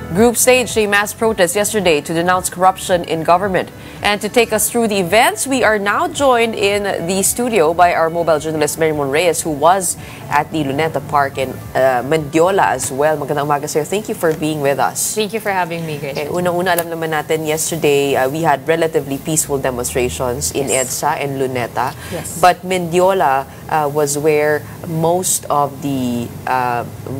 Group staged a mass protest yesterday to denounce corruption in government. And to take us through the events, we are now joined in the studio by our mobile journalist Mary Mon Reyes, who was at the Luneta Park in Mendiola as well. Magandang umaga sa'yo. Thank you for being with us. Thank you for having me, Grace. Okay, unang-una, alam naman natin, yesterday we had relatively peaceful demonstrations in EDSA and Luneta. Yes. But Mendiola was where most of the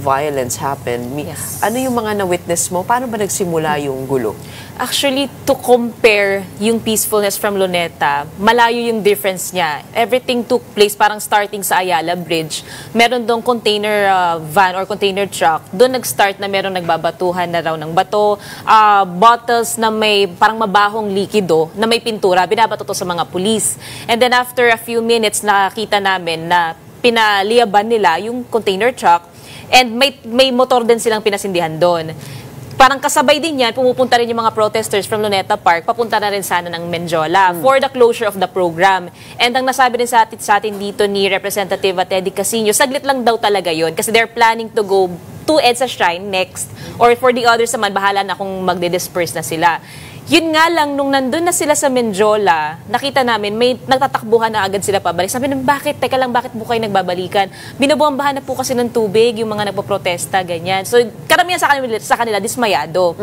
violence happened. Yes. Ano yung mga na-witness mo? Paano ba nagsimula yung gulo? Actually, to compare yung peacefulness from Luneta, malayo yung difference niya. Everything took place parang starting sa Ayala Bridge. Meron doong container van or container truck. Doon nag-start na meron nagbabatuhan na raw ng bato. Bottles na may parang mabahong likido na may pintura. Binabato to sa mga pulis. And then after a few minutes, nakita namin na pinaliyaban nila yung container truck and may motor din silang pinasindihan doon. Parang kasabay din yan, pumupunta rin yung mga protesters from Luneta Park, papunta na rin sana ng Mendiola for the closure of the program. And ang nasabi rin sa atin dito ni Representative Teddy Casino, saglit lang daw talaga yon kasi they're planning to go to EDSA Shrine next, or for the others naman, bahala na kung magde-disperse na sila. Yun nga lang, nung nandun na sila sa Mendiola, nakita namin, may nagtatakbuhan na agad sila pabalik. Sabi namin, bakit? Teka lang, bakit po kayo nagbabalikan? Binubuhambahan na po kasi ng tubig, yung mga nagpo-protesta, ganyan. So, karamihan sa kanila dismayado.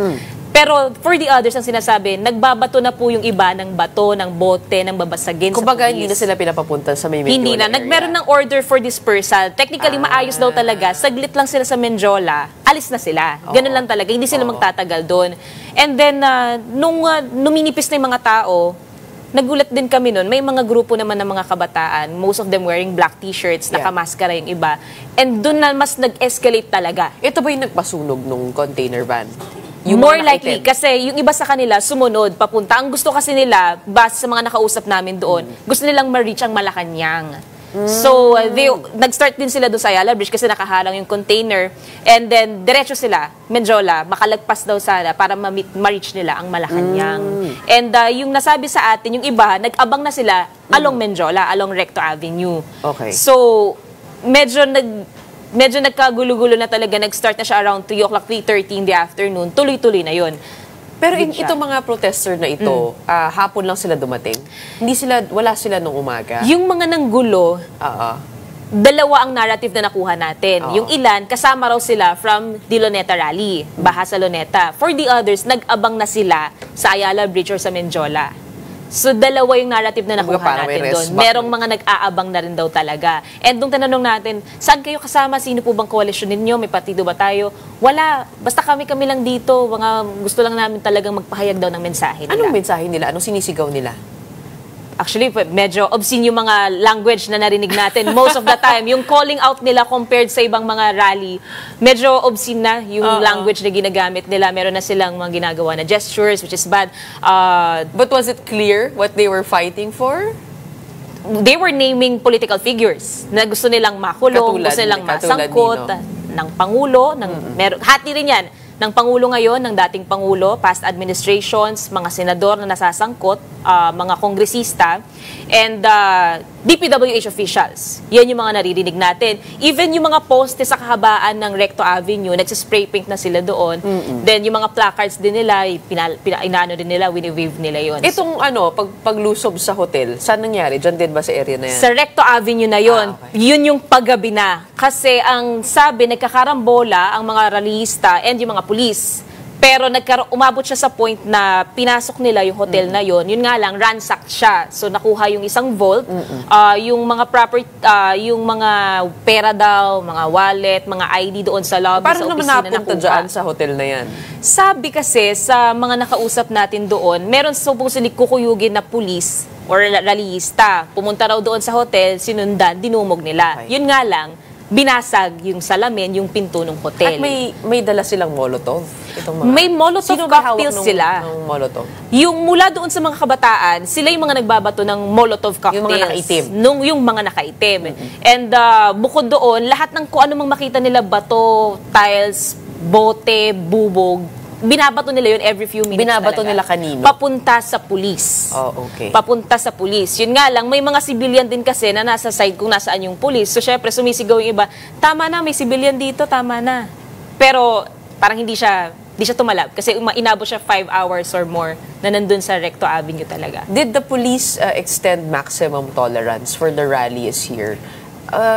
Pero for the others, ang sinasabi, nagbabato na po yung iba ng bato, ng bote, ng babasagin sa Kumbaga, pulis. hindi na sila pinapapunta sa may Mendiola Hindi na. area. Nagmeron ng order for dispersal. Technically, maayos daw talaga. Saglit lang sila sa Mendiola, alis na sila. Ganun lang talaga. Hindi sila magtatagal doon. And then, nung numinipis na yung mga tao, nagulat din kami nun. May mga grupo naman ng mga kabataan, most of them wearing black t-shirts, nakamaskara yung iba. And doon na mas nag-escalate talaga. Ito ba yung nagpasunog nung container van? Yung more likely, kasi yung iba sa kanila sumunod, papunta. Ang gusto kasi nila, base sa mga nakausap namin doon, gusto nilang ma-reach ang Malacanang. So, nag-start din sila doon sa Ayala Bridge kasi nakahalang yung container. And then, diretso sila, Mendiola, makalagpas daw sana para ma-reach nila ang Malacanang. And yung nasabi sa atin, yung iba, nag-abang na sila along Mendiola, along Recto Avenue. Okay. So, medyo nagkagulo-gulo na talaga. Nag-start na siya around 3 o'clock, 3:30 in the afternoon. Tuloy-tuloy na yun. Pero itong mga protester na ito, hapon lang sila dumating? Wala sila nung umaga? Yung mga nanggulo, dalawa ang narrative na nakuha natin. Yung ilan, kasama raw sila from the Luneta Rally, Baha sa Luneta. For the others, nag-abang na sila sa Ayala Bridge or sa Mendiola. So, dalawa yung narrative na nakuha natin doon. Merong mga nag-aabang na rin daw talaga. And nung tanong natin, saan kayo kasama? Sino po bang koalisyon ninyo? May partido ba tayo? Wala. Basta kami lang dito. Gusto lang namin talagang magpahayag daw ng mensahe nila. Anong mensahe nila? Anong sinisigaw nila? Actually, medyo obscene yung mga language na narinig natin most of the time. Yung calling out nila compared sa ibang mga rally, medyo obscene na yung language na ginagamit nila. Meron na silang mga ginagawa na gestures, which is bad. But was it clear what they were fighting for? They were naming political figures na gusto nilang makulong, gusto nilang masangkot ng Pangulo. Hati rin yan ng Pangulo ngayon, ng dating Pangulo, past administrations, mga senador na nasasangkot, mga kongresista, and DPWH officials. Yan yung mga naririnig natin. Even yung mga poste sa kahabaan ng Recto Avenue, nagsispray paint na sila doon. Then yung mga placards din nila, inaano din nila, wini-wave nila yun. Itong paglusob sa hotel, saan nangyari? Diyan din ba sa area na yan? Sa Recto Avenue na yun, yun yung paggabi na. Kasi ang sabi, nagkakarambola ang mga rallyista and yung mga pulis. Pero umabot siya sa point na pinasok nila yung hotel na yon. Yun nga lang, ransacked siya. So nakuha yung isang vault, yung mga yung mga pera daw, mga wallet, mga ID doon sa lobby, Paano sa naman opisina napunta dyan sa hotel na yan? Sabi kasi sa mga nakausap natin doon, meron supposedly kukuyugin na pulis or rallyista. Pumunta raw doon sa hotel, sinundan, dinumog nila. Okay. Yun nga lang, binasag yung salamin, yung pinto ng hotel. At may dala silang Molotov? May Molotov cocktails sila. Ng Molotov? Yung mula doon sa mga kabataan, sila yung mga nagbabato ng Molotov cocktails. Yung mga nakaitim. Yung mga nakaitim. And bukod doon, lahat ng kung ano mang makita nila, bato, tiles, bote, bubog, binabato nila yun every few minutes. Binabato talaga. nila kanino? Papunta sa pulis. Oh, okay. Papunta sa pulis. Yun nga lang, may mga civilian din kasi na nasa side kung nasaan yung pulis. So, syempre, sumisigaw yung iba, tama na, may civilian dito, tama na. Pero, parang hindi siya Di siya tumalab kasi inabot siya 5 hours or more na nandun sa Recto Avenue talaga. Did the police extend maximum tolerance for the rallies here?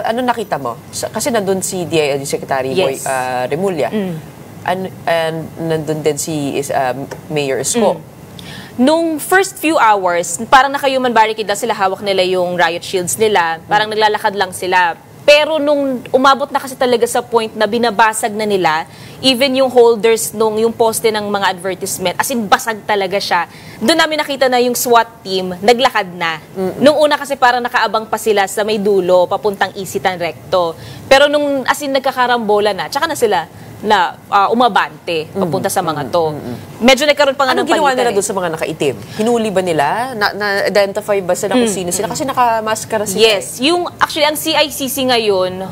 Ano nakita mo? Kasi nandun si DILG Secretary Yes. Remulla. And nandun din si Mayor Isko. Nung first few hours, parang naka-human barricade lang sila, hawak nila yung riot shields nila, parang naglalakad lang sila. Pero nung umabot na kasi talaga sa point na binabasag na nila, even yung holders yung poste ng mga advertisement, as in basag talaga siya. Doon namin nakita na yung SWAT team, naglakad na. Nung una kasi parang nakaabang pa sila sa may dulo, papuntang Isitan Recto. Pero nung as in nagkakarambola na, tsaka na sila na umabante papunta sa mga to. Medyo nagkaroon pa nga ng Anong ginawa nila palitan doon sa mga nakaitim? Hinuli ba nila? Na-identify ba sila kung sino sila? Kasi nakamaskara sila. Yes. Actually, ang CICC ngayon,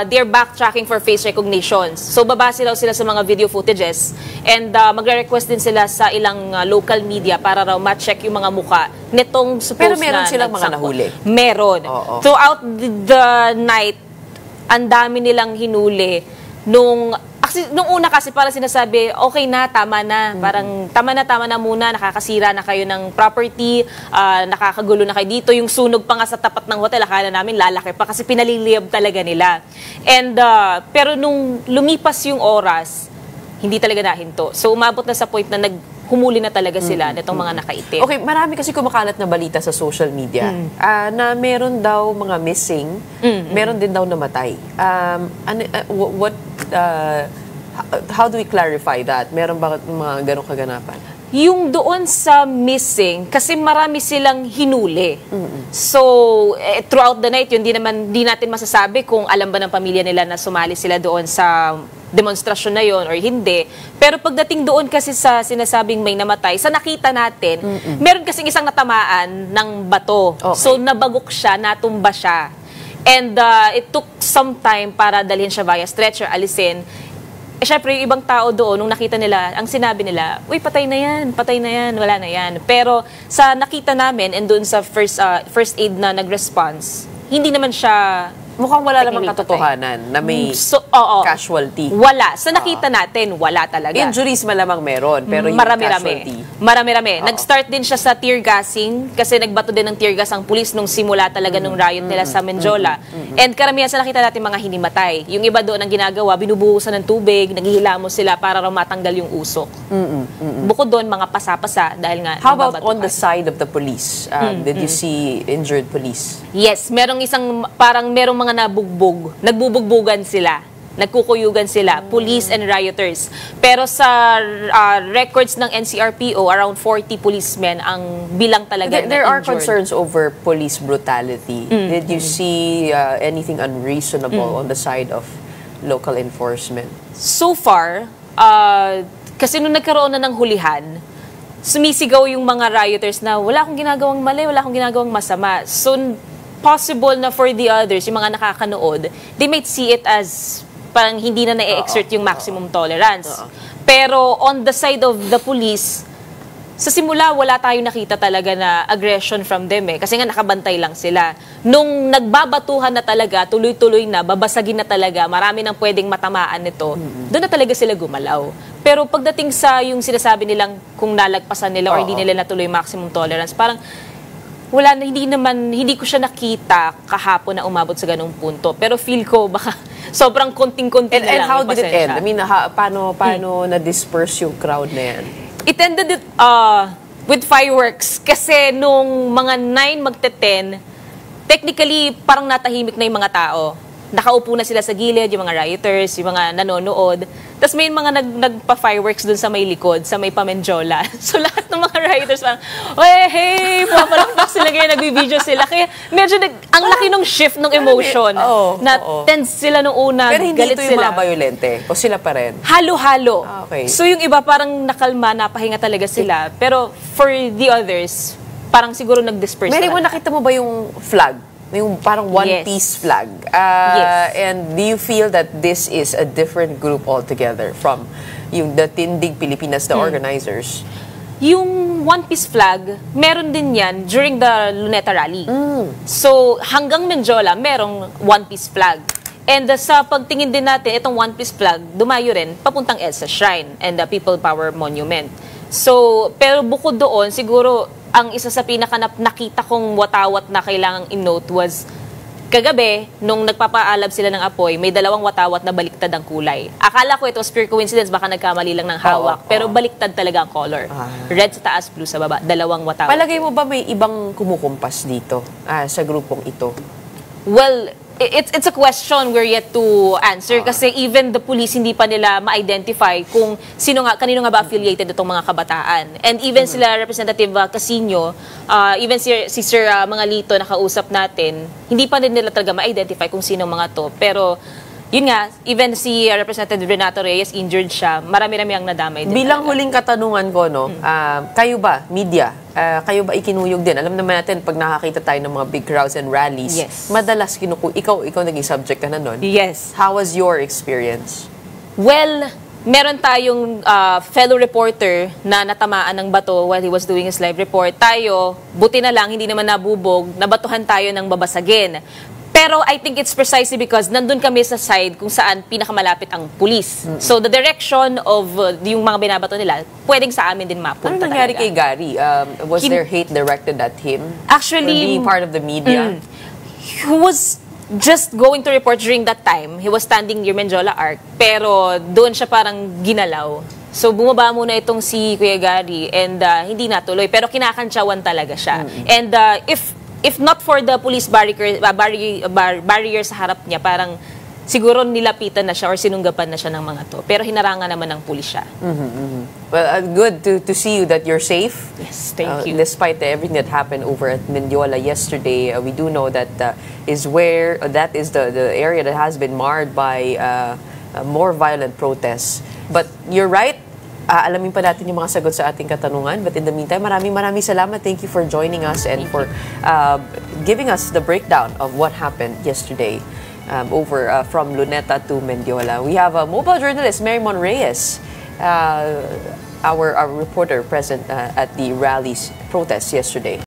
they're backtracking for face recognitions. So, babase daw sila sa mga video footages and magre-request din sila sa ilang local media para raw ma-check yung mga muka nitong supposed Pero meron silang mga nahuli? Meron. Oo. Throughout the night, ang dami nilang hinuli nung una kasi parang sinasabi, okay na, tama na. Parang tama na muna, nakakasira na kayo ng property, nakakagulo na kayo dito. Yung sunog pa nga sa tapat ng hotel, akala namin lalaki pa kasi pinaliliyab talaga nila. And, pero nung lumipas yung oras, hindi talaga nahinto. So umabot na sa point na humuli na talaga sila nitong mga nakaitim. Okay, marami kasi kumakalat na balita sa social media na meron daw mga missing, meron din daw namatay. How do we clarify that? Meron ba mga ganong kaganapan? Yung doon sa missing, kasi marami silang hinuli. So, throughout the night, yun, di natin masasabi kung alam ba ng pamilya nila na sumali sila doon sa demonstrasyon na yon or hindi. Pero pagdating doon kasi sa sinasabing may namatay, sa nakita natin, meron kasing isang natamaan ng bato. Okay. So, nabagok siya, natumba siya. And it took some time para dalhin siya via stretcher, alisin. Syempre, yung ibang tao doon, nung nakita nila, ang sinabi nila, uy, patay na yan, wala na yan. Pero sa nakita namin, and doon sa first aid na nag-response, hindi naman siya Mukhang wala namang katotohanan na may casualty. Wala. Sa nakita natin, wala talaga. Injuries malamang meron, pero yung casualty. Marami-rami. Nag-start din siya sa tear gassing kasi nagbato din ng tear gas ang pulis nung simula talaga nung riot nila sa Menjola. And karamihan sa nakita natin mga hinimatay. Yung iba doon ang ginagawa, binubuhusan ng tubig, naghihilamos sila para raw matanggal yung usok. Bukod doon, mga pasa-pasa dahil nga How about on the side of the police? Did you see injured police? Yes, merong mga nabugbog. Nagbubugbugan sila. Nagkukuyugan sila. Police and rioters. Pero sa records ng NCRPO, around 40 policemen ang bilang talaga There na are injured. concerns over police brutality. Did you see anything unreasonable on the side of local enforcement? So far, kasi nung nagkaroon na ng hulihan, sumisigaw yung mga rioters na wala akong ginagawang mali, wala akong ginagawang masama. So, possible na for the others, yung mga nakakanood, they might see it as parang hindi na na-exert yung maximum tolerance. Pero on the side of the police, sa simula, wala tayong nakita talaga na aggression from them kasi nga nakabantay lang sila. Nung nagbabatuhan na talaga, tuloy-tuloy na, babasagin na talaga, marami nang pwedeng matamaan nito, doon na talaga sila gumalaw. Pero pagdating sa yung sinasabi nilang kung nalagpasan nila or hindi nila natuloy maximum tolerance, parang hindi ko siya nakita kahapon na umabot sa ganung punto. Pero feel ko baka sobrang konting-konti na lang. And how did it end? I mean, paano na-disperse yung crowd na yan? It ended with fireworks. Kasi nung mga 9 magte-10, technically parang natahimik na yung mga tao. Nakaupo na sila sa gilid, yung mga rioters, yung mga nanonood. Tapos may mga nagpa-fireworks dun sa may likod, sa may Pamenjola. So lahat ng mga rioters parang, hey, papalakpak sila ngayon, nagbibideo sila. Kaya medyo ang laki ng shift ng emotion. Tense sila nung una, pero hindi galit ito yung sila. mga violente? O sila pa rin? Halo-halo. Okay. So yung iba parang nakalma, napahinga talaga sila. Pero for the others, parang siguro nag-disperse Mary, na. nakita mo ba yung flag? Yung parang one-piece flag. Yes. And do you feel that this is a different group altogether from the Tindig Pilipinas, the organizers? Yung one-piece flag, meron din yan during the Luneta Rally. So, hanggang Menjola, merong one-piece flag. And sa pagtingin din natin, itong One Piece flag, dumayo rin papuntang EDSA Shrine and the People Power Monument. So, pero bukod doon, siguro, ang isa sa nakita kong watawat na kailangang in-note was kagabi, nung nagpapaalab sila ng apoy, may dalawang watawat na baliktad ang kulay. Akala ko ito was pure coincidence, baka nagkamali lang ng hawak. Pero baliktad talaga ang color. Red sa taas, blue sa baba. Dalawang watawat. Palagay mo ba may ibang kumukumpas dito sa grupong ito? Well, it's a question we're yet to answer kasi even the police hindi pa nila ma-identify kung kanino nga ba affiliated itong mga kabataan. And even sila Representative Casino, even si Sir Mangalito na kausap natin, hindi pa din nila talaga ma-identify kung sino mga to. Pero yun nga, even si Representative Renato Reyes, injured siya, marami-rami ang nadamay din. Bilang huling katanungan ko, no, kayo ba, media, kayo ba ikinuyog din? Alam naman natin, pag nakakita tayo ng mga big crowds and rallies, madalas ikaw naging subject ka na nun. Yes. How was your experience? Well, meron tayong fellow reporter na natamaan ng bato while he was doing his live report. Tayo, buti na lang, hindi naman nabubog, nabatuhan tayo ng babasagin. Pero I think it's precisely because nandun kami sa side kung saan pinakamalapit ang pulis. So the direction of yung mga binabato nila, pwedeng sa amin din mapunta. Ano nangyari kay Gary? Was there hate directed at him? Actually, for being part of the media? He was just going to report during that time. He was standing near Menjola Arc, pero doon siya parang ginalaw. So bumaba muna itong si Kuya Gary and hindi natuloy, pero kinakantsawan talaga siya. And if not for the police barrier sa harap niya, parang siguro nilapitan na siya or sinunggapan na siya ng mga to. Pero hinarangan naman ng pulis siya. Well, good to see you that you're safe. Yes, thank you. Despite everything that happened over at Mendiola yesterday, we do know that is the area that has been marred by more violent protests. But you're right. Alamin pa natin yung mga sagot sa ating katanungan. But in the meantime, maraming salamat. Thank you for joining us and for giving us the breakdown of what happened yesterday over from Luneta to Mendiola. We have a mobile journalist, Marymon Reyes, our reporter present at the rallies protests yesterday.